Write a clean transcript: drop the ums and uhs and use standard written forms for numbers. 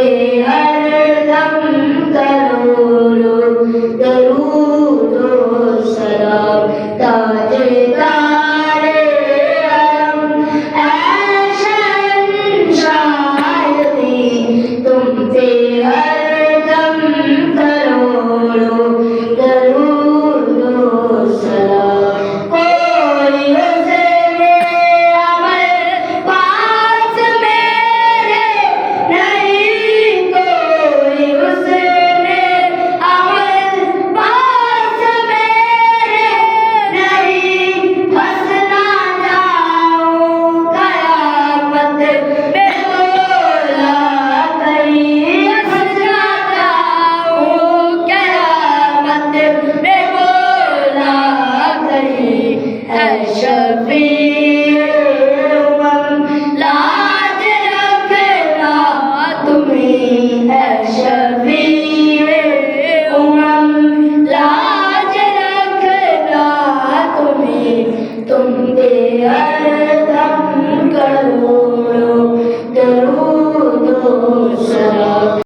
पे हर दम करोड़ों दरूद और सलाम। ताजदारे अलम ऐ शहंशाह तुम पे हर दम करोड़ों दरूद और सलाम। कोई हुस्न अमल पास मेरे नहीं, कोई हुस्न अमल पास मेरे नहीं, फंस ना जाऊं कयामत में बोला कहीं, फंस ना जाऊं कयामत में बोला कहीं। ऐ शफी